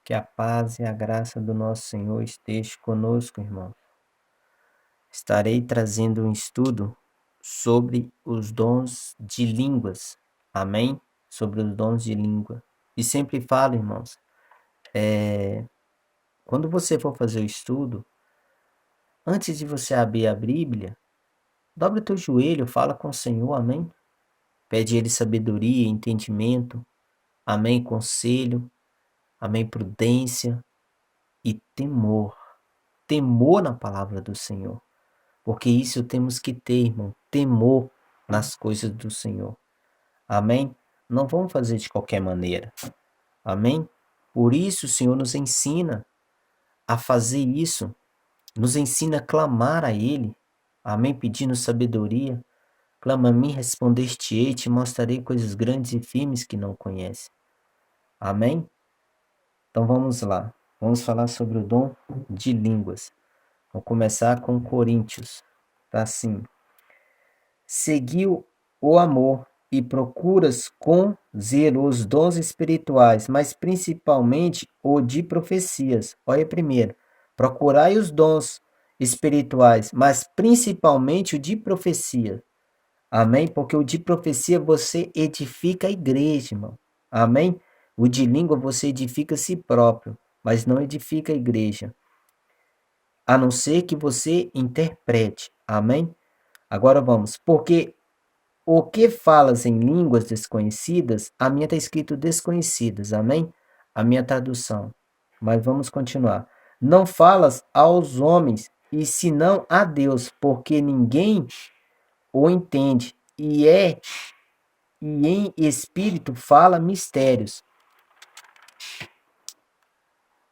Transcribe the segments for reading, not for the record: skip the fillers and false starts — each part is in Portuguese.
Que a paz e a graça do nosso Senhor esteja conosco, irmão. Estarei trazendo um estudo sobre os dons de línguas. Amém? Sobre os dons de língua. E sempre falo, irmãos, quando você for fazer o estudo, antes de você abrir a Bíblia, dobra o teu joelho, fala com o Senhor, amém? Pede a Ele sabedoria, entendimento, amém? Conselho, amém? Prudência e temor. Temor na palavra do Senhor. Porque isso temos que ter, irmão. Temor nas coisas do Senhor. Amém? Não vamos fazer de qualquer maneira. Amém? Por isso o Senhor nos ensina a fazer isso. Nos ensina a clamar a Ele. Amém? Pedindo sabedoria. Clama a mim, responder-te-ei, te mostrarei coisas grandes e firmes que não conhece. Amém? Então vamos lá. Vamos falar sobre o dom de línguas. Vamos começar com Coríntios. Tá assim. Seguiu o amor e procuras com zelo os dons espirituais, mas principalmente o de profecias. Olha primeiro. Procurai os dons espirituais, mas principalmente o de profecia. Amém? Porque o de profecia você edifica a igreja, irmão. Amém? O de língua você edifica a si próprio, mas não edifica a igreja. A não ser que você interprete. Amém? Agora vamos. Porque o que falas em línguas desconhecidas, a minha está escrito desconhecidas. Amém? A minha tradução. Mas vamos continuar. Não falas aos homens, e senão a Deus, porque ninguém o entende, e em espírito fala mistérios.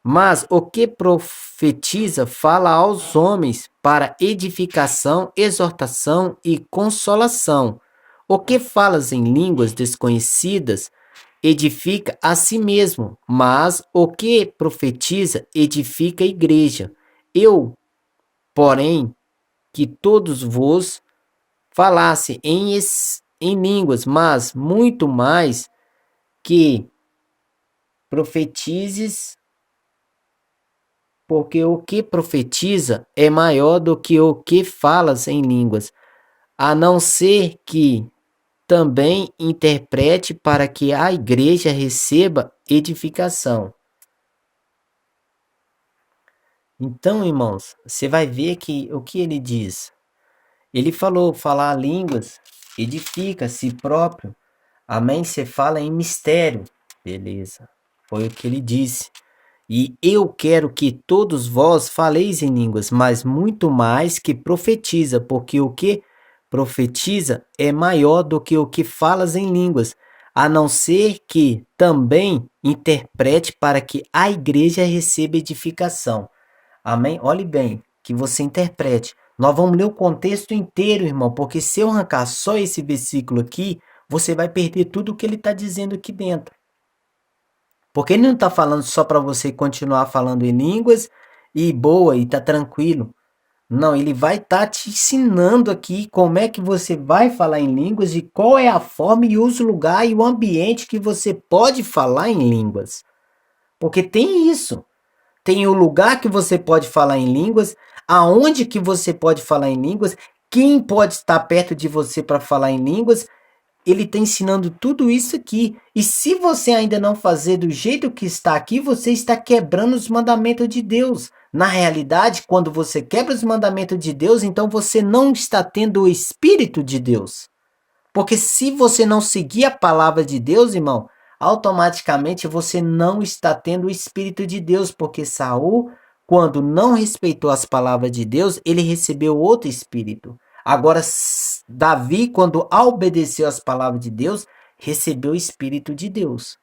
Mas o que profetiza fala aos homens para edificação, exortação e consolação. O que falas em línguas desconhecidas edifica a si mesmo, mas o que profetiza edifica a igreja. Eu, porém, que todos vos falasse em línguas, mas muito mais que profetizes, porque o que profetiza é maior do que o que falas em línguas, a não ser que também interprete para que a igreja receba edificação. Então, irmãos, você vai ver que o que ele diz. Ele falou, falar línguas edifica a si próprio. Amém? Você fala em mistério. Beleza. Foi o que ele disse. E eu quero que todos vós faleis em línguas, mas muito mais que profetiza, porque o que profetiza é maior do que o que falas em línguas, a não ser que também interprete para que a igreja receba edificação. Amém? Olhe bem, que você interprete. Nós vamos ler o contexto inteiro, irmão, porque se eu arrancar só esse versículo aqui, você vai perder tudo o que ele está dizendo aqui dentro. Porque ele não está falando só para você continuar falando em línguas e boa, e tá tranquilo. Não, ele vai estar te ensinando aqui como é que você vai falar em línguas e qual é a forma e os lugares e o ambiente que você pode falar em línguas. Porque tem isso. Tem o lugar que você pode falar em línguas, aonde que você pode falar em línguas, quem pode estar perto de você para falar em línguas. Ele está ensinando tudo isso aqui. E se você ainda não fazer do jeito que está aqui, você está quebrando os mandamentos de Deus. Na realidade, quando você quebra os mandamentos de Deus, então você não está tendo o Espírito de Deus. Porque se você não seguir a palavra de Deus, irmão, automaticamente você não está tendo o Espírito de Deus. Porque Saul, quando não respeitou as palavras de Deus, ele recebeu outro Espírito. Agora, Davi, quando obedeceu as palavras de Deus, recebeu o Espírito de Deus.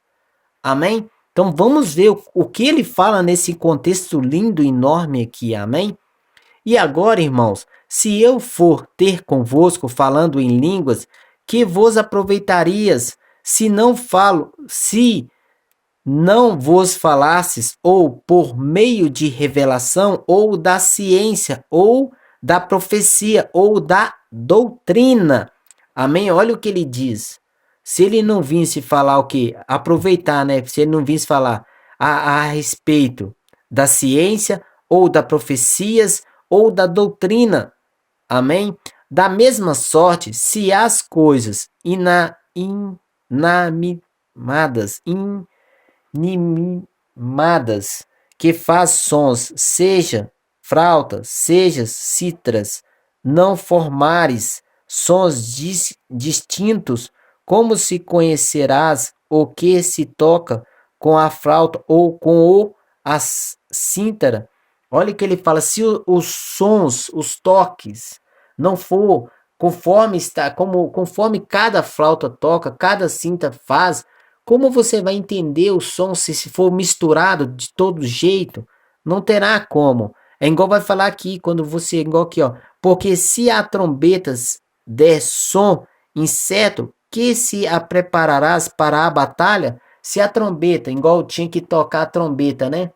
Amém? Então vamos ver o que ele fala nesse contexto lindo e enorme aqui. Amém? E agora, irmãos, se eu for ter convosco falando em línguas, que vos aproveitarias se não vos falasses, ou por meio de revelação, ou da ciência, ou da profecia, ou da doutrina. Amém? Olha o que ele diz. Se ele não visse falar o quê? Aproveitar, né? Se ele não visse falar a respeito da ciência, ou da profecias, ou da doutrina. Amém? Da mesma sorte, se as coisas inanimadas que faz sons, seja flautas, seja cítaras, não formares sons distintos, como se conhecerás o que se toca com a flauta ou com a cítara? Olha que ele fala, se os sons, os toques, não for conforme está, conforme cada flauta toca, cada cinta faz, como você vai entender o som se for misturado de todo jeito? Não terá como. É igual vai falar aqui, quando você, igual aqui, ó. Porque se a trombetas der som incerto, que se a prepararás para a batalha? Se a trombeta, igual tinha que tocar a trombeta, né?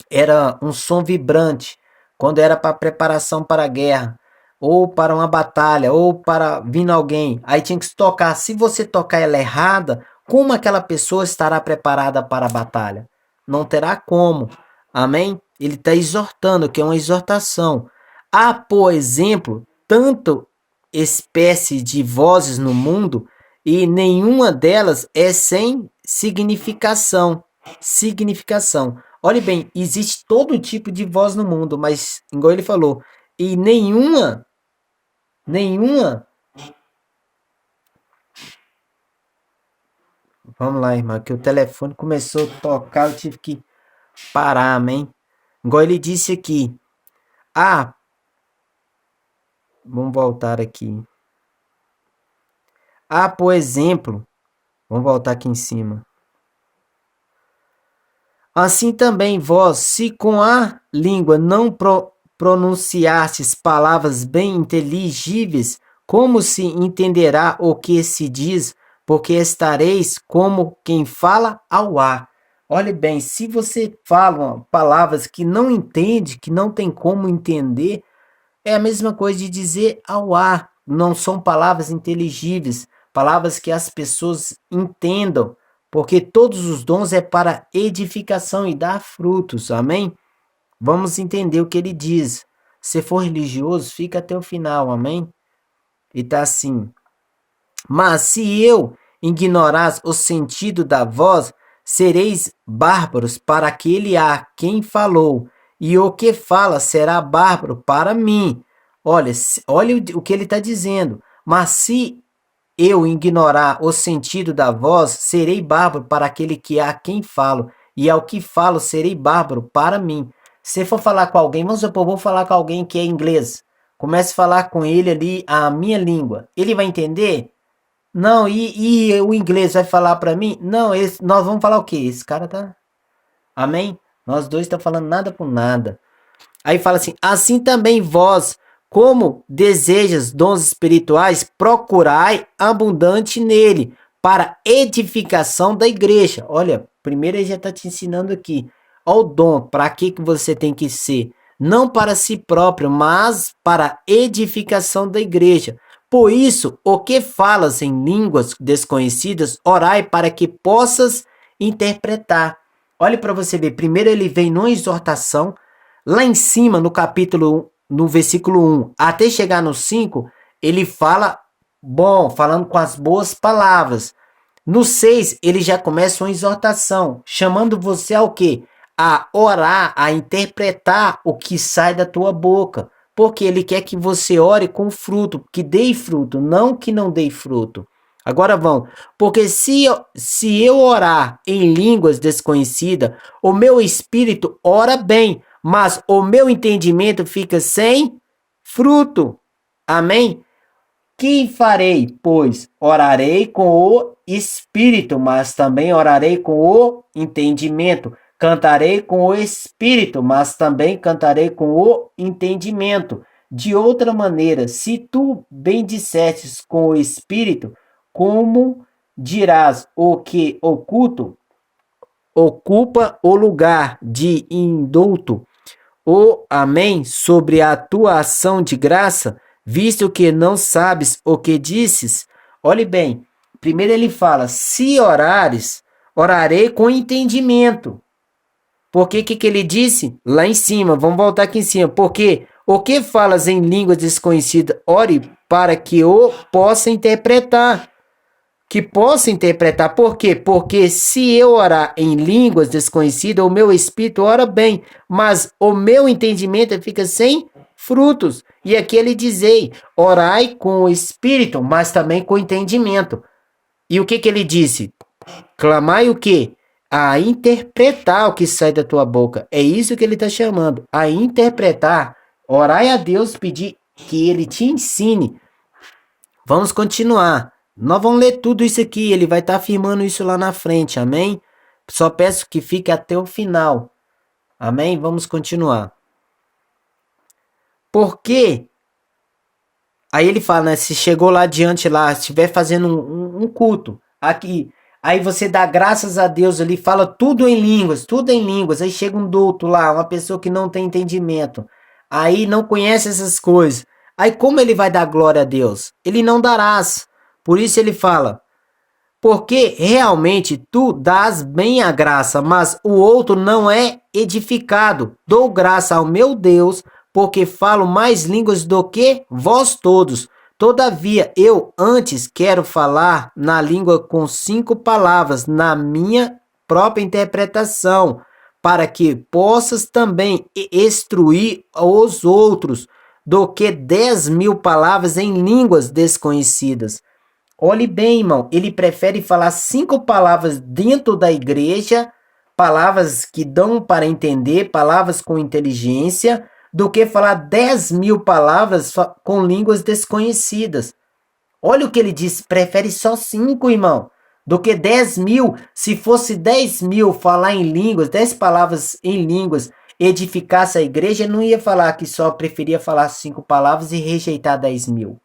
Era um som vibrante, quando era para preparação para a guerra, ou para uma batalha, ou para vir alguém. Aí tinha que se tocar. Se você tocar ela errada, como aquela pessoa estará preparada para a batalha? Não terá como. Amém? Ele está exortando, que é uma exortação. Há, por exemplo, tanto espécie de vozes no mundo e nenhuma delas é sem significação. Significação. Olhe bem, existe todo tipo de voz no mundo, mas, igual ele falou, e nenhuma, vamos lá, irmão, que o telefone começou a tocar, eu tive que parar, amém? Igual ele disse aqui, vamos voltar aqui. Por exemplo, vamos voltar aqui em cima. Assim também vós, se com a língua não pronunciastes palavras bem inteligíveis, como se entenderá o que se diz? Porque estareis como quem fala ao ar. Olhe bem, se você fala palavras que não entende, que não tem como entender, é a mesma coisa de dizer ao ar. Não são palavras inteligíveis, palavras que as pessoas entendam, porque todos os dons é para edificação e dar frutos, amém? Vamos entender o que ele diz. Se for religioso, fica até o final, amém? E tá assim: mas se eu ignorar o sentido da voz, sereis bárbaros para aquele a quem falou, e o que fala será bárbaro para mim. Olha o que ele está dizendo. Mas se eu ignorar o sentido da voz, serei bárbaro para aquele que a quem falo, e ao que falo serei bárbaro para mim. Se for falar com alguém, vamos supor, vou falar com alguém que é inglês. Comece a falar com ele ali a minha língua. Ele vai entender? Não, e o inglês vai falar para mim? Não, nós vamos falar o quê? Esse cara tá... Amém? Nós dois estamos falando nada com nada. Aí fala assim, assim também vós, como desejas dons espirituais, procurai abundante nele, para edificação da igreja. Olha, primeiro ele já está te ensinando aqui. Olha o dom, para que você tem que ser. Não para si próprio, mas para edificação da igreja. Por isso, o que falas em línguas desconhecidas, orai para que possas interpretar. Olhe para você ver, primeiro ele vem numa exortação, lá em cima, no capítulo 1, no versículo 1, até chegar no 5, ele fala, falando com as boas palavras. No 6, ele já começa uma exortação, chamando você ao quê? A orar, a interpretar o que sai da tua boca. Porque ele quer que você ore com fruto, que dê fruto, não que não dê fruto. Agora vão, porque se eu orar em línguas desconhecidas, o meu espírito ora bem, mas o meu entendimento fica sem fruto. Amém? Que farei? Pois orarei com o espírito, mas também orarei com o entendimento. Cantarei com o espírito, mas também cantarei com o entendimento. De outra maneira, se tu bendissestes com o espírito, como dirás o que ocupa o lugar de indulto, o amém, sobre a tua ação de graça, visto que não sabes o que disses? Olhe bem, primeiro ele fala, se orares, orarei com entendimento. Porque que ele disse? Lá em cima, vamos voltar aqui em cima. Porque o que falas em língua desconhecida, ore para que o possa interpretar. Que possa interpretar. Por quê? Porque se eu orar em línguas desconhecidas, o meu espírito ora bem, mas o meu entendimento fica sem frutos. E aqui ele dizei, orai com o espírito, mas também com o entendimento. E o que ele disse? Clamai o quê? A interpretar o que sai da tua boca. É isso que ele está chamando. A interpretar. Orai a Deus, pedir que ele te ensine. Vamos continuar. Nós vamos ler tudo isso aqui. Ele vai estar afirmando isso lá na frente. Amém? Só peço que fique até o final. Amém? Vamos continuar. Porque aí ele fala, né? Se chegou lá diante, lá, estiver fazendo um culto, aqui, aí você dá graças a Deus ali, fala tudo em línguas, aí chega um douto lá, uma pessoa que não tem entendimento, aí não conhece essas coisas, aí como ele vai dar glória a Deus? Ele não darás, por isso ele fala, porque realmente tu dás bem a graça, mas o outro não é edificado. Dou graça ao meu Deus, porque falo mais línguas do que vós todos. Todavia, eu antes quero falar na língua com 5 palavras, na minha própria interpretação, para que possas também instruir os outros, do que 10.000 palavras em línguas desconhecidas. Olhe bem, irmão, ele prefere falar 5 palavras dentro da igreja, palavras que dão para entender, palavras com inteligência, do que falar 10.000 palavras com línguas desconhecidas. Olha o que ele diz, prefere só 5, irmão, do que 10.000. Se fosse 10.000 falar em línguas, 10 palavras em línguas, edificasse a igreja, não ia falar que só preferia falar 5 palavras e rejeitar 10.000.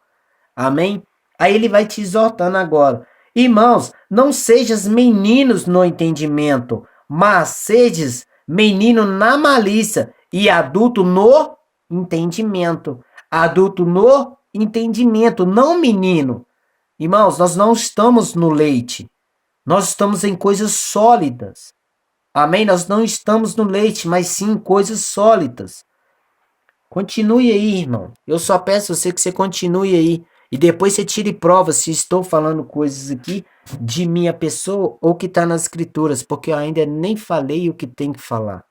Amém? Aí ele vai te exortando agora. Irmãos, não sejas meninos no entendimento, mas sejas menino na malícia e adulto no entendimento. Adulto no entendimento, não menino. Irmãos, nós não estamos no leite. Nós estamos em coisas sólidas. Amém? Nós não estamos no leite, mas sim em coisas sólidas. Continue aí, irmão. Eu só peço a você que você continue aí. E depois você tire prova se estou falando coisas aqui de minha pessoa ou que está nas escrituras, porque eu ainda nem falei o que tem que falar.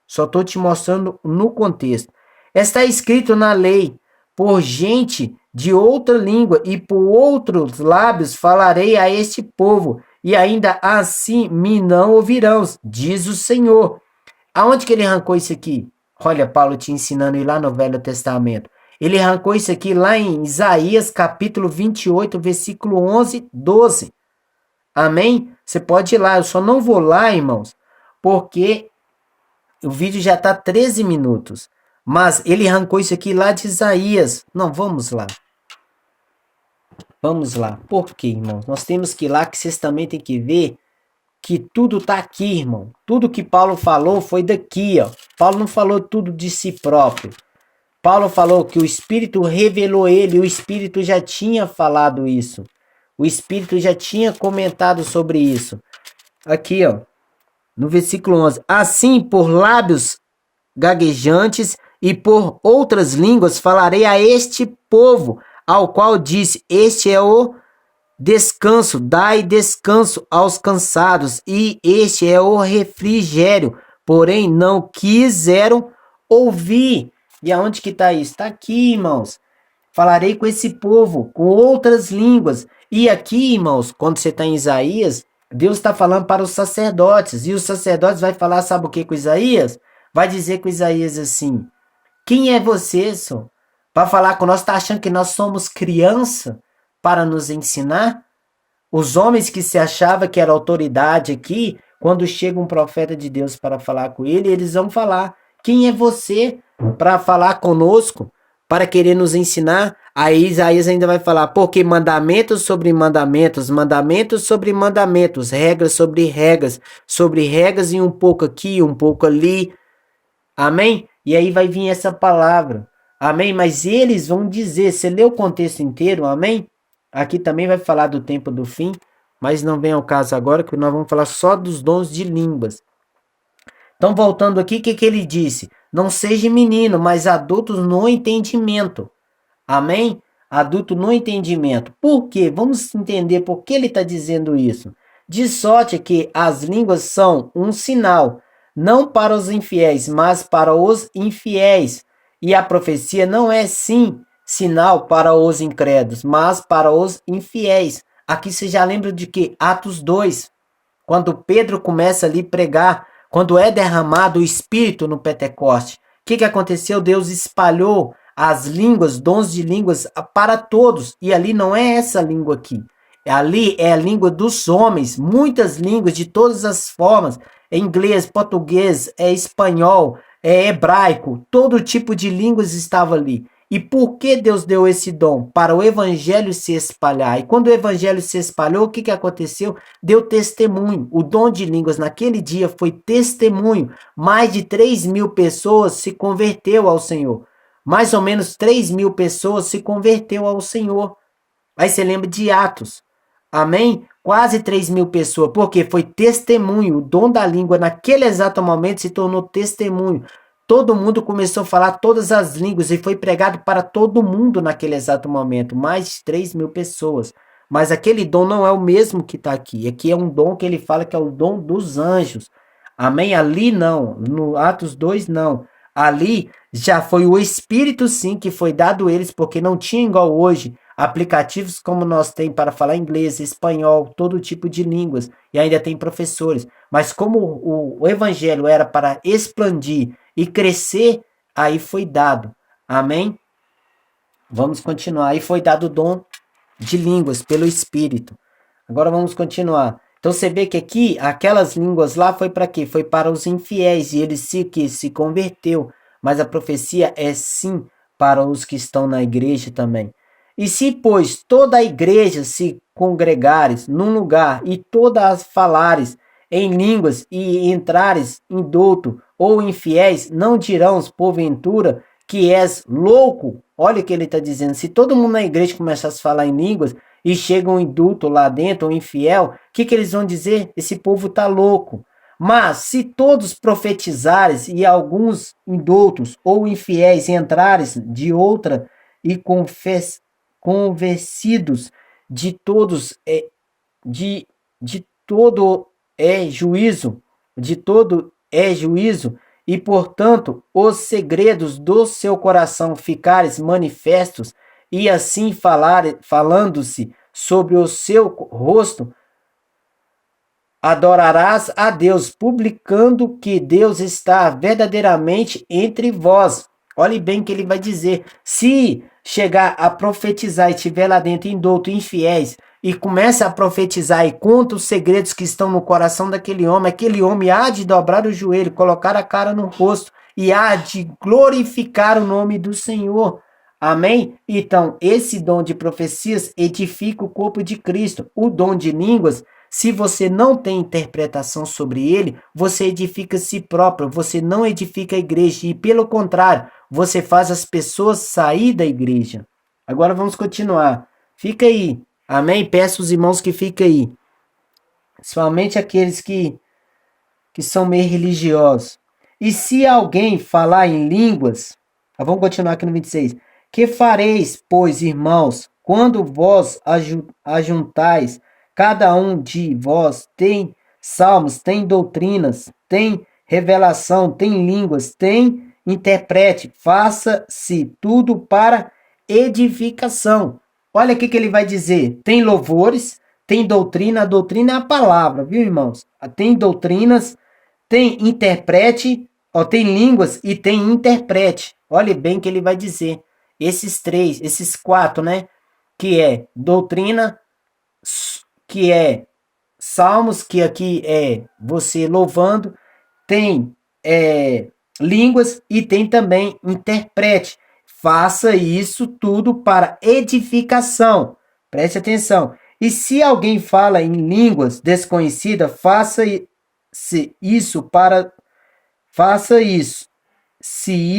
Só estou te mostrando no contexto. Está escrito na lei, por gente de outra língua e por outros lábios falarei a este povo, e ainda assim me não ouvirão, diz o Senhor. Aonde que ele arrancou isso aqui? Olha, Paulo te ensinando aí lá no Velho Testamento. Ele arrancou isso aqui lá em Isaías capítulo 28, versículo 11, 12. Amém? Você pode ir lá, eu só não vou lá, irmãos, porque o vídeo já está 13 minutos. Mas ele arrancou isso aqui lá de Isaías. Não, vamos lá. Vamos lá. Por quê, irmãos? Nós temos que ir lá, que vocês também têm que ver que tudo está aqui, irmão. Tudo que Paulo falou foi daqui, ó. Paulo não falou tudo de si próprio. Paulo falou que o Espírito revelou ele, o Espírito já tinha falado isso. O Espírito já tinha comentado sobre isso. Aqui, ó, no versículo 11. Assim, por lábios gaguejantes e por outras línguas falarei a este povo, ao qual disse, este é o descanso, dai descanso aos cansados, e este é o refrigério, porém não quiseram ouvir. E aonde que está isso? Está aqui, irmãos. Falarei com esse povo, com outras línguas. E aqui, irmãos, quando você está em Isaías, Deus está falando para os sacerdotes. E os sacerdotes vai falar, sabe o que com Isaías? Vai dizer com Isaías assim, quem é você, senhor? Para falar com nós, está achando que nós somos criança para nos ensinar? Os homens que se achavam que era autoridade aqui, quando chega um profeta de Deus para falar com ele, eles vão falar, quem é você para falar conosco, para querer nos ensinar? Aí Isaías ainda vai falar, porque mandamentos sobre mandamentos, mandamentos sobre mandamentos, regras sobre regras e um pouco aqui, um pouco ali. Amém? E aí vai vir essa palavra. Amém? Mas eles vão dizer, você lê o contexto inteiro, amém? Aqui também vai falar do tempo do fim, mas não vem ao caso agora, que nós vamos falar só dos dons de línguas. Então, voltando aqui, o que ele disse? Não seja menino, mas adultos no entendimento. Amém? Adulto no entendimento. Por quê? Vamos entender por que ele está dizendo isso. De sorte que as línguas são um sinal, não para os infiéis, mas para os infiéis. E a profecia não é, sim, sinal para os incrédulos, mas para os infiéis. Aqui você já lembra de que? Atos 2, quando Pedro começa ali a pregar, quando é derramado o Espírito no Pentecoste. O que aconteceu? Deus espalhou as línguas, dons de línguas para todos. E ali não é essa língua aqui. Ali é a língua dos homens. Muitas línguas de todas as formas. É inglês, português, é espanhol, é hebraico. Todo tipo de línguas estava ali. E por que Deus deu esse dom? Para o evangelho se espalhar. E quando o evangelho se espalhou, o que aconteceu? Deu testemunho. O dom de línguas naquele dia foi testemunho. Mais de 3.000 pessoas se converteu ao Senhor. Mais ou menos 3.000 pessoas se converteu ao Senhor. Aí você lembra de Atos. Amém? Quase 3.000 pessoas. Porque foi testemunho. O dom da língua naquele exato momento se tornou testemunho. Todo mundo começou a falar todas as línguas e foi pregado para todo mundo naquele exato momento. Mais de 3.000 pessoas. Mas aquele dom não é o mesmo que está aqui. Aqui é um dom que ele fala que é o dom dos anjos. Amém? Ali não. No Atos 2, não. Ali já foi o Espírito, sim, que foi dado a eles, porque não tinha igual hoje aplicativos como nós tem para falar inglês, espanhol, todo tipo de línguas, e ainda tem professores. Mas como o evangelho era para expandir e crescer, aí foi dado. Amém? Vamos continuar. Aí foi dado o dom de línguas pelo Espírito. Agora vamos continuar. Então você vê que aqui, aquelas línguas lá foi para quê? Foi para os infiéis, e eles se converteu. Mas a profecia é sim para os que estão na igreja também. E se, pois, toda a igreja se congregares num lugar e todas falares em línguas e entrares em douto ou infiéis, não dirão porventura que és louco? Olha o que ele está dizendo. Se todo mundo na igreja começasse a falar em línguas e chega um indulto lá dentro, um infiel, o que eles vão dizer? Esse povo está louco. Mas se todos profetizares e alguns indultos ou infiéis entrares de outra e convencidos de todos de todo juízo, de todo é juízo, e portanto os segredos do seu coração ficares manifestos, e assim falando-se sobre o seu rosto, adorarás a Deus, publicando que Deus está verdadeiramente entre vós. Olhe bem que ele vai dizer, se chegar a profetizar e estiver lá dentro indouto, infiéis, e começa a profetizar e conta os segredos que estão no coração daquele homem há de dobrar o joelho, colocar a cara no rosto e há de glorificar o nome do Senhor. Amém? Então, esse dom de profecias edifica o corpo de Cristo. O dom de línguas, se você não tem interpretação sobre ele, você edifica si próprio, você não edifica a igreja e, pelo contrário, você faz as pessoas sair da igreja. Agora vamos continuar. Fica aí. Amém? Peço aos irmãos que fiquem aí. Somente aqueles que são meio religiosos. E se alguém falar em línguas, vamos continuar aqui no 26. Que fareis, pois, irmãos, quando vós ajuntais, cada um de vós tem salmos, tem doutrinas, tem revelação, tem línguas, tem interprete, faça-se tudo para edificação. Olha o que ele vai dizer. Tem louvores, tem doutrina, a doutrina é a palavra, viu, irmãos? Tem doutrinas, tem interprete, tem línguas e tem interprete. Olha bem o que ele vai dizer. Esses quatro, né? Que é doutrina, que é salmos, que aqui é você louvando, tem línguas e tem também interprete. Faça isso tudo para edificação. Preste atenção. E se alguém fala em línguas desconhecidas, faça isso. Se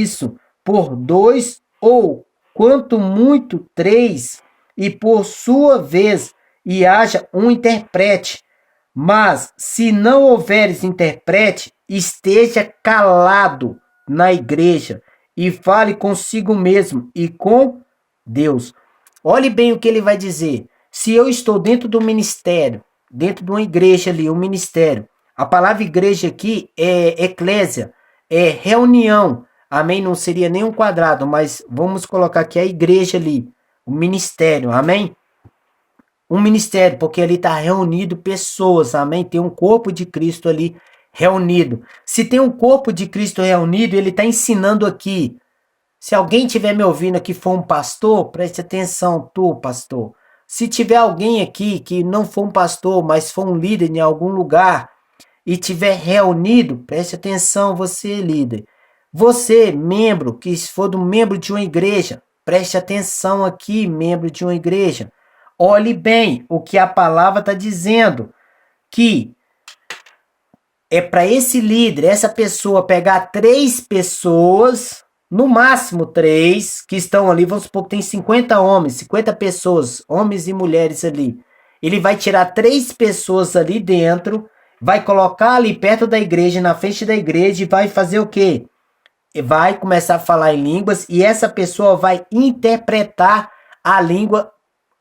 isso por 2 ou quanto muito 3, e por sua vez, e haja um interprete. Mas, se não houveres intérprete, esteja calado na igreja e fale consigo mesmo e com Deus. Olhe bem o que ele vai dizer. Se eu estou dentro do ministério, dentro de uma igreja ali, um ministério, a palavra igreja aqui é eclésia, é reunião. Amém? Não seria nem um quadrado, mas vamos colocar aqui a igreja ali, o ministério. Amém? Um ministério, porque ali está reunido pessoas, amém? Tem um corpo de Cristo ali reunido. Se tem um corpo de Cristo reunido, ele está ensinando aqui. Se alguém estiver me ouvindo aqui for um pastor, preste atenção, tu, pastor. Se tiver alguém aqui que não for um pastor, mas for um líder em algum lugar e tiver reunido, preste atenção, você, líder. Você, membro, que for do membro de uma igreja, preste atenção aqui, membro de uma igreja. Olhe bem o que a palavra está dizendo, que é para esse líder, essa pessoa pegar 3 pessoas, no máximo 3, que estão ali, vamos supor que tem 50 homens, 50 pessoas, homens e mulheres ali. Ele vai tirar 3 pessoas ali dentro, vai colocar ali perto da igreja, na frente da igreja, e vai fazer o quê? Vai começar a falar em línguas, e essa pessoa vai interpretar a língua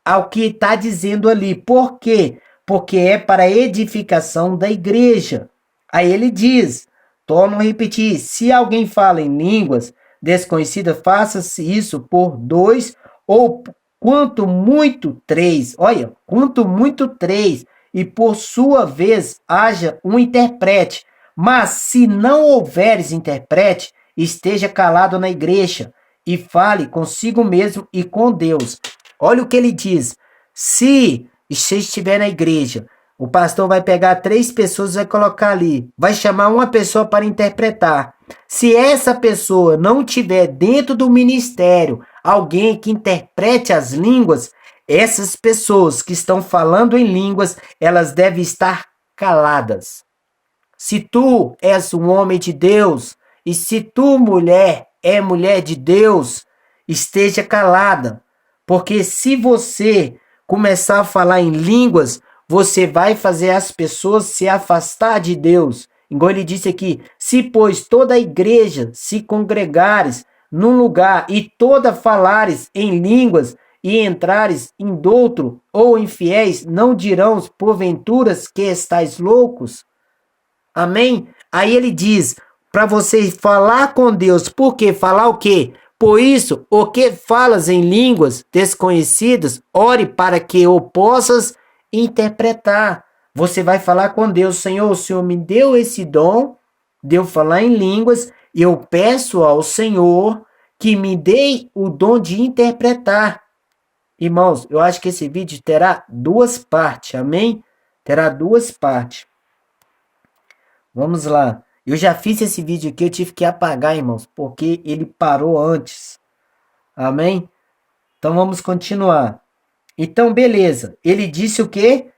ao que está dizendo ali. Por quê? Porque é para a edificação da igreja. Aí ele diz, torno a repetir, se alguém fala em línguas desconhecidas, faça-se isso por 2 ou quanto muito 3. Olha, quanto muito 3. E por sua vez haja um intérprete. Mas se não houveres intérprete, esteja calado na igreja e fale consigo mesmo e com Deus. Olha o que ele diz. Se você estiver na igreja, o pastor vai pegar 3 pessoas e vai colocar ali. Vai chamar uma pessoa para interpretar. Se essa pessoa não tiver dentro do ministério alguém que interprete as línguas, essas pessoas que estão falando em línguas, elas devem estar caladas. Se tu és um homem de Deus e se tu, mulher, é mulher de Deus, esteja calada. Porque se você começar a falar em línguas, você vai fazer as pessoas se afastar de Deus. Igual ele disse aqui, se pois toda a igreja se congregares num lugar e toda falares em línguas e entrares em doutro ou infiéis, não dirão porventuras que estáis loucos? Amém? Aí ele diz, para você falar com Deus, por quê? Falar o quê? Por isso, o que falas em línguas desconhecidas, ore para que o possas interpretar. Você vai falar com Deus, Senhor, o Senhor me deu esse dom de eu falar em línguas, e eu peço ao Senhor que me dê o dom de interpretar. Irmãos, eu acho que esse vídeo terá 2 partes, amém? Terá 2 partes. Vamos lá. Eu já fiz esse vídeo aqui, eu tive que apagar, irmãos, porque ele parou antes. Amém? Então vamos continuar. Então, beleza. Ele disse o quê?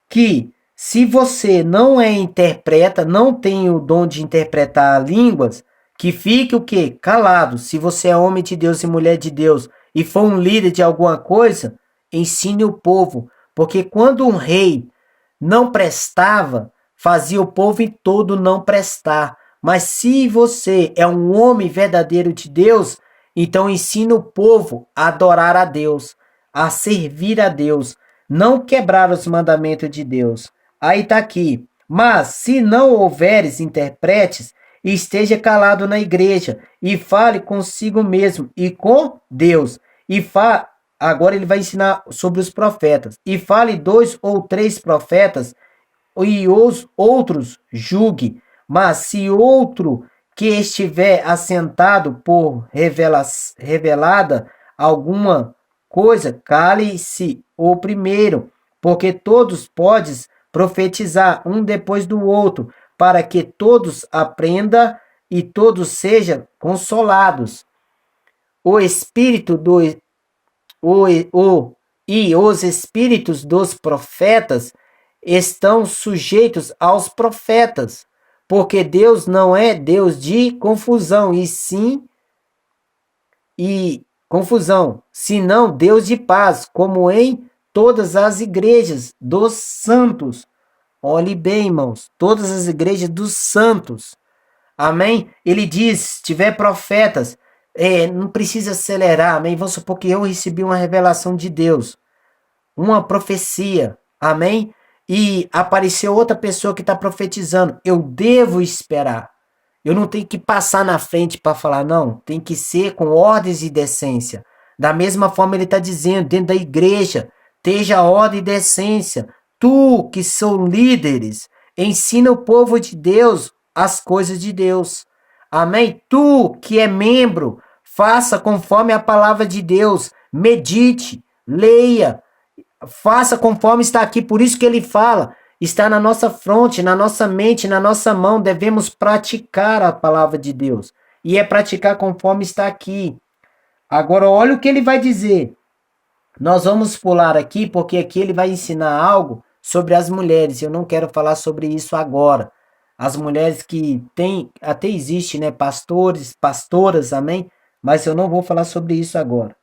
Que se você não interpreta, não tem o dom de interpretar línguas, que fique o quê? Calado. Se você é homem de Deus e mulher de Deus e for um líder de alguma coisa, ensine o povo. Porque quando um rei não prestava, fazia o povo todo não prestar. Mas se você é um homem verdadeiro de Deus, então ensina o povo a adorar a Deus, a servir a Deus, não quebrar os mandamentos de Deus. Aí está aqui. Mas se não houveres intérpretes, esteja calado na igreja e fale consigo mesmo e com Deus. Agora ele vai ensinar sobre os profetas. E fale 2 ou 3 profetas e os outros julgue. Mas se outro que estiver assentado por revelada alguma coisa, cale-se o primeiro, porque todos podes profetizar um depois do outro, para que todos aprendam e todos sejam consolados. O espírito do e os espíritos dos profetas estão sujeitos aos profetas, porque Deus não é Deus de confusão, senão Deus de paz, como em todas as igrejas dos santos. Olhe bem, irmãos, todas as igrejas dos santos. Amém? Ele diz, se tiver profetas, não precisa acelerar, amém? Vamos supor que eu recebi uma revelação de Deus, uma profecia, amém? E apareceu outra pessoa que está profetizando. Eu devo esperar. Eu não tenho que passar na frente para falar, não. Tem que ser com ordens e decência. Da mesma forma, ele está dizendo, dentro da igreja, esteja ordem e decência. Tu, que são líderes, ensina o povo de Deus as coisas de Deus. Amém? Tu, que é membro, faça conforme a palavra de Deus. Medite, leia, faça conforme está aqui. Por isso que ele fala, está na nossa fronte, na nossa mente, na nossa mão. Devemos praticar a palavra de Deus. E é praticar conforme está aqui. Agora, olha o que ele vai dizer. Nós vamos pular aqui, porque aqui ele vai ensinar algo sobre as mulheres. Eu não quero falar sobre isso agora. As mulheres que têm, até existe, né? Pastores, pastoras, amém? Mas eu não vou falar sobre isso agora.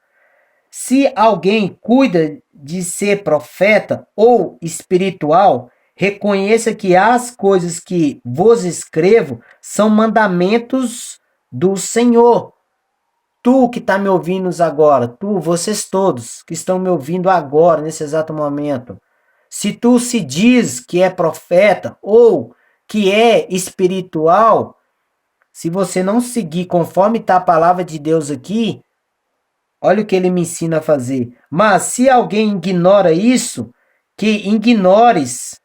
Se alguém cuida de ser profeta ou espiritual, reconheça que as coisas que vos escrevo são mandamentos do Senhor. Tu que está me ouvindo agora, vocês todos que estão me ouvindo agora, nesse exato momento, se tu se diz que é profeta ou que é espiritual, se você não seguir conforme está a palavra de Deus aqui, olha o que ele me ensina a fazer. Mas se alguém ignora isso, que ignores.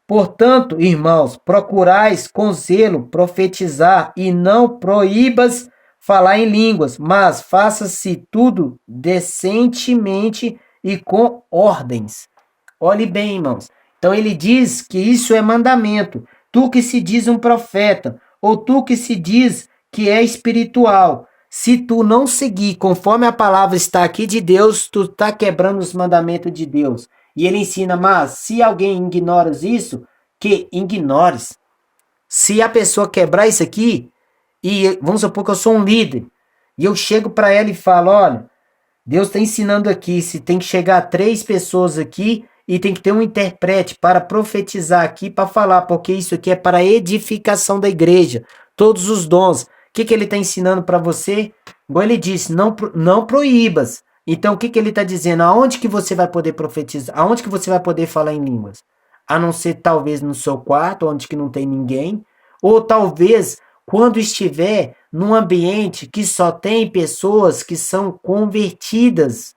Portanto, irmãos, procurais com zelo profetizar e não proíbas falar em línguas, mas faça-se tudo decentemente e com ordens. Olhe bem, irmãos. Então ele diz que isso é mandamento. Tu que se diz um profeta, ou tu que se diz que é espiritual, se tu não seguir conforme a palavra está aqui de Deus, tu está quebrando os mandamentos de Deus. E ele ensina, mas se alguém ignora isso, que ignores. Se a pessoa quebrar isso aqui, e vamos supor que eu sou um líder, e eu chego para ela e falo, olha, Deus está ensinando aqui, se tem que chegar 3 pessoas aqui, e tem que ter um intérprete para profetizar aqui, para falar, porque isso aqui é para a edificação da igreja, todos os dons. O que ele está ensinando para você? Igual ele disse, não proíbas. Então, o que ele está dizendo? Aonde que você vai poder profetizar? Aonde que você vai poder falar em línguas? A não ser, talvez, no seu quarto, onde que não tem ninguém. Ou, talvez, quando estiver num ambiente que só tem pessoas que são convertidas.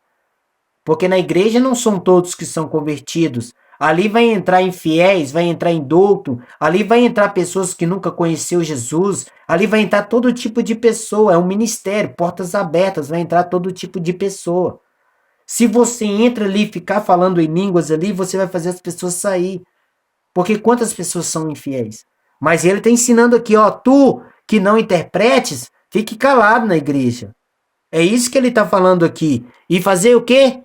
Porque na igreja não são todos que são convertidos. Ali vai entrar infiéis, vai entrar indulto, ali vai entrar pessoas que nunca conheceu Jesus, ali vai entrar todo tipo de pessoa, é um ministério, portas abertas, vai entrar todo tipo de pessoa. Se você entra ali e ficar falando em línguas ali, você vai fazer as pessoas sair. Porque quantas pessoas são infiéis? Mas ele está ensinando aqui, ó, tu que não interpretes, fique calado na igreja. É isso que ele está falando aqui. E fazer o quê?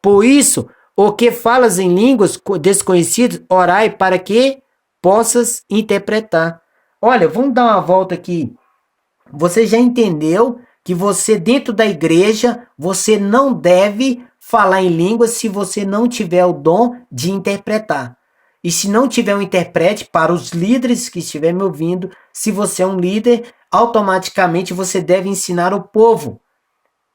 Por isso, o que falas em línguas desconhecidas, orai para que possas interpretar. Olha, vamos dar uma volta aqui. Você já entendeu que você dentro da igreja, você não deve falar em línguas se você não tiver o dom de interpretar. E se não tiver um intérprete, para os líderes que estiverem me ouvindo, se você é um líder, automaticamente você deve ensinar o povo.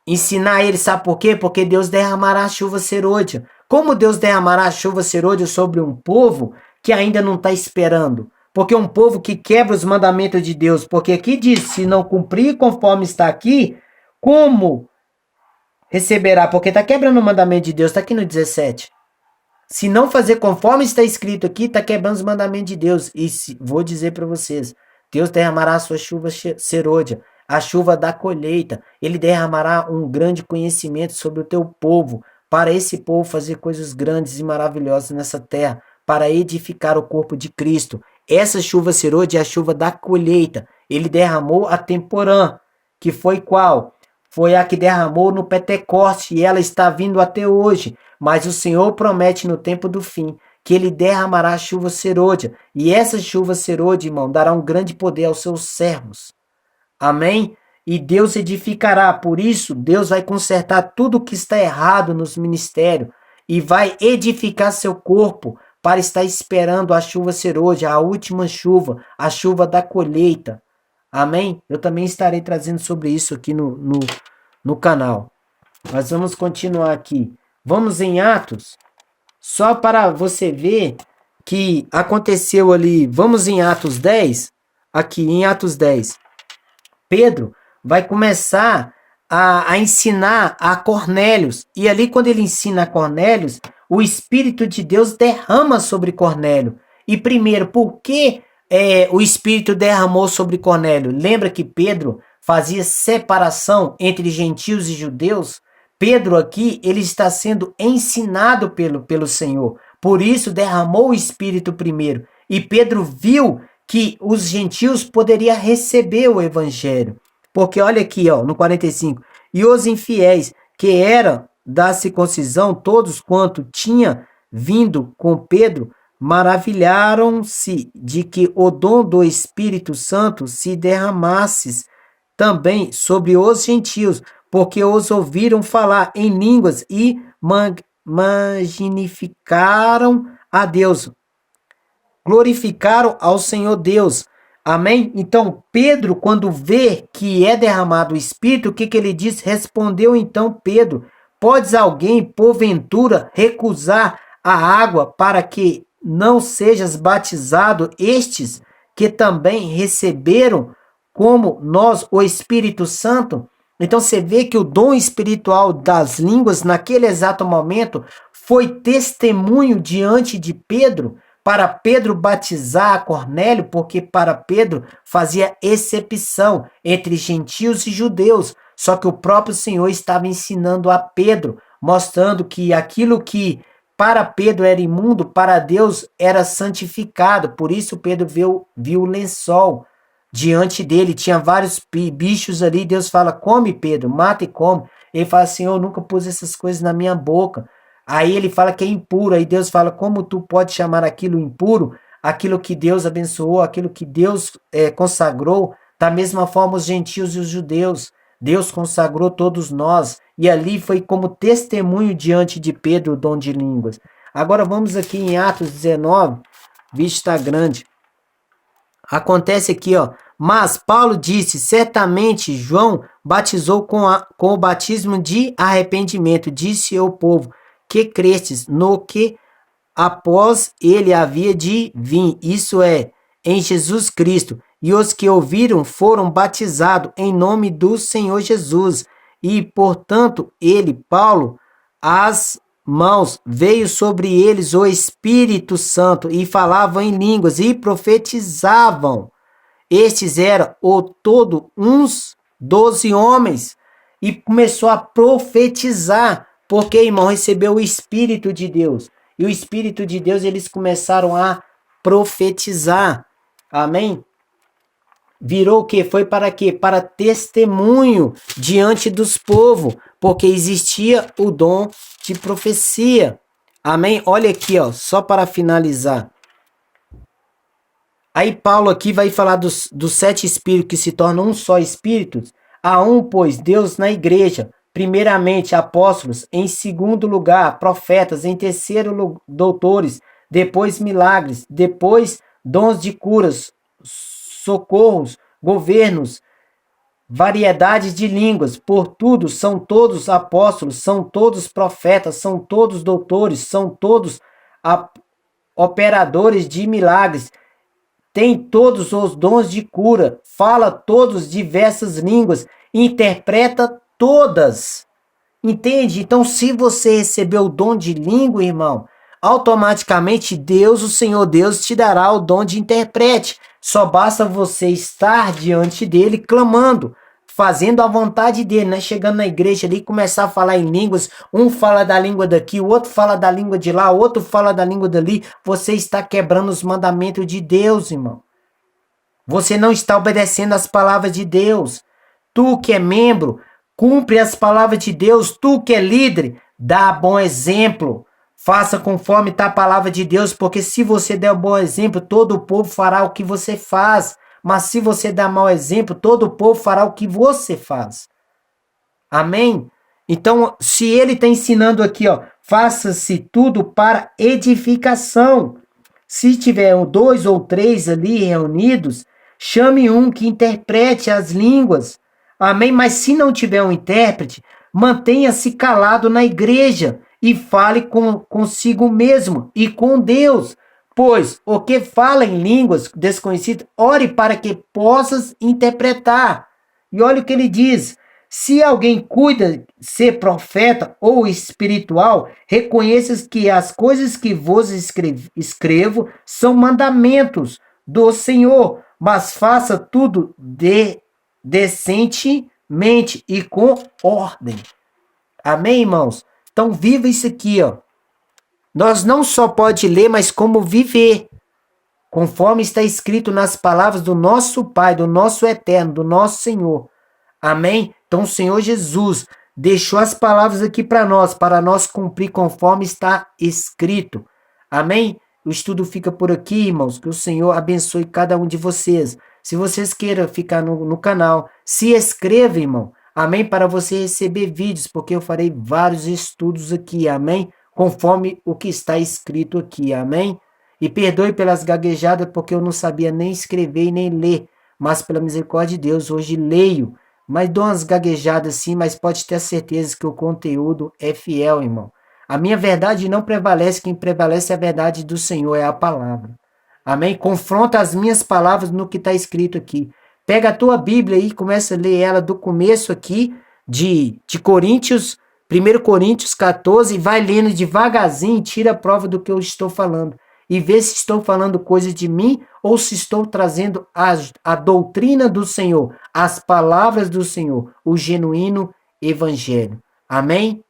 Ensinar ele, sabe por quê? Porque Deus derramará a chuva serôdia. Como Deus derramará a chuva serôdia sobre um povo que ainda não está esperando? Porque um povo que quebra os mandamentos de Deus, porque aqui diz, se não cumprir conforme está aqui, como receberá? Porque está quebrando o mandamento de Deus, está aqui no 17. Se não fazer conforme está escrito aqui, está quebrando os mandamentos de Deus. E vou dizer para vocês, Deus derramará a sua chuva serôdia, a chuva da colheita. Ele derramará um grande conhecimento sobre o teu povo, para esse povo fazer coisas grandes e maravilhosas nessa terra, para edificar o corpo de Cristo. Essa chuva serôdia é a chuva da colheita. Ele derramou a temporã, que foi qual? Foi a que derramou no Pentecoste, e ela está vindo até hoje. Mas o Senhor promete no tempo do fim que ele derramará a chuva serôdia. E essa chuva serôdia, irmão, dará um grande poder aos seus servos. Amém? E Deus edificará. Por isso, Deus vai consertar tudo que está errado nos ministérios e vai edificar seu corpo para estar esperando a chuva ser hoje, a última chuva, a chuva da colheita. Amém? Eu também estarei trazendo sobre isso aqui no canal. Mas vamos continuar aqui. Vamos em Atos, só para você ver que aconteceu ali. Vamos em Atos 10, aqui em Atos 10. Pedro vai começar a ensinar a Cornélios. E ali, quando ele ensina a Cornélios, o Espírito de Deus derrama sobre Cornélio. E primeiro, por que o Espírito derramou sobre Cornélio? Lembra que Pedro fazia separação entre gentios e judeus? Pedro aqui, ele está sendo ensinado pelo Senhor. Por isso, derramou o Espírito primeiro. E Pedro viu que os gentios poderiam receber o evangelho. Porque olha aqui, ó, no 45. E os infiéis, que eram da circuncisão, todos quanto tinha vindo com Pedro, maravilharam-se de que o dom do Espírito Santo se derramasse também sobre os gentios, porque os ouviram falar em línguas e magnificaram a Deus. Glorificaram ao Senhor Deus. Amém? Então, Pedro, quando vê que é derramado o Espírito, o que ele diz? Respondeu então Pedro: podes alguém, porventura, recusar a água para que não sejas batizado, estes que também receberam, como nós, o Espírito Santo? Então, você vê que o dom espiritual das línguas, naquele exato momento, foi testemunho diante de Pedro, para Pedro batizar a Cornélio, porque para Pedro fazia exceção entre gentios e judeus. Só que o próprio Senhor estava ensinando a Pedro, mostrando que aquilo que para Pedro era imundo, para Deus era santificado. Por isso Pedro viu o lençol diante dele, tinha vários bichos ali. Deus fala: come, Pedro, mata e come. Ele fala: Senhor, eu nunca pus essas coisas na minha boca. Aí ele fala que é impuro. Aí Deus fala: como tu pode chamar aquilo impuro? Aquilo que Deus abençoou, aquilo que Deus consagrou. Da mesma forma os gentios e os judeus. Deus consagrou todos nós. E ali foi como testemunho diante de Pedro o dom de línguas. Agora vamos aqui em Atos 19. Vixe, está grande. Acontece aqui, ó. Mas Paulo disse: certamente João batizou com o batismo de arrependimento. Disse ao povo: que crestes no que após ele havia de vir, isso é, em Jesus Cristo. E os que ouviram foram batizados em nome do Senhor Jesus. E, portanto, ele, Paulo, as mãos, veio sobre eles o Espírito Santo, e falavam em línguas, e profetizavam. Estes eram o todo uns 12 homens. E começou a profetizar. Porque, irmão, recebeu o Espírito de Deus. E o Espírito de Deus, eles começaram a profetizar. Amém? Virou o quê? Foi para quê? Para testemunho diante dos povos. Porque existia o dom de profecia. Amém? Olha aqui, ó, só para finalizar. Aí Paulo aqui vai falar dos 7 espíritos que se tornam um só espírito. Há um, pois, Deus na igreja. Primeiramente, apóstolos, em segundo lugar, profetas, em terceiro, doutores, depois milagres, depois dons de curas, socorros, governos, variedades de línguas. Por tudo, são todos apóstolos, são todos profetas, são todos doutores, são todos operadores de milagres. Tem todos os dons de cura, fala todos diversas línguas, interpreta todas. Entende? Então, se você recebeu o dom de língua, irmão, automaticamente Deus, o Senhor Deus, te dará o dom de intérprete. Só basta você estar diante dele clamando, fazendo a vontade dele, né? Chegando na igreja ali e começar a falar em línguas. Um fala da língua daqui, o outro fala da língua de lá, o outro fala da língua dali. Você está quebrando os mandamentos de Deus, irmão. Você não está obedecendo às palavras de Deus. Tu que é membro, cumpre as palavras de Deus. Tu que é líder, dá bom exemplo. Faça conforme está a palavra de Deus, porque se você der um bom exemplo, todo o povo fará o que você faz. Mas se você der mau exemplo, todo o povo fará o que você faz. Amém? Então, se ele está ensinando aqui, ó, faça-se tudo para edificação. Se tiver 2 ou 3 ali reunidos, chame um que interprete as línguas. Amém? Mas se não tiver um intérprete, mantenha-se calado na igreja e fale consigo mesmo e com Deus. Pois o que fala em línguas desconhecidas, ore para que possas interpretar. E olha o que ele diz: se alguém cuida ser profeta ou espiritual, reconheças que as coisas que vos escrevo são mandamentos do Senhor, mas faça tudo decentemente e com ordem. Amém, irmãos? Então viva isso aqui, ó. Nós não só pode ler, mas como viver, conforme está escrito nas palavras do nosso Pai, do nosso Eterno, do nosso Senhor. Amém? Então o Senhor Jesus deixou as palavras aqui para nós cumprir conforme está escrito. Amém? O estudo fica por aqui, irmãos. Que o Senhor abençoe cada um de vocês. Se vocês queiram ficar no canal, se inscreva, irmão. Amém? Para você receber vídeos, porque eu farei vários estudos aqui. Amém? Conforme o que está escrito aqui. Amém? E perdoe pelas gaguejadas, porque eu não sabia nem escrever e nem ler. Mas pela misericórdia de Deus, hoje leio. Mas dou umas gaguejadas sim, mas pode ter certeza que o conteúdo é fiel, irmão. A minha verdade não prevalece, quem prevalece é a verdade do Senhor, é a palavra. Amém? Confronta as minhas palavras no que está escrito aqui. Pega a tua Bíblia aí e começa a ler ela do começo aqui, de Coríntios, 1 Coríntios 14, e vai lendo devagarzinho, tira a prova do que eu estou falando. E vê se estou falando coisas de mim ou se estou trazendo a doutrina do Senhor, as palavras do Senhor, o genuíno evangelho. Amém?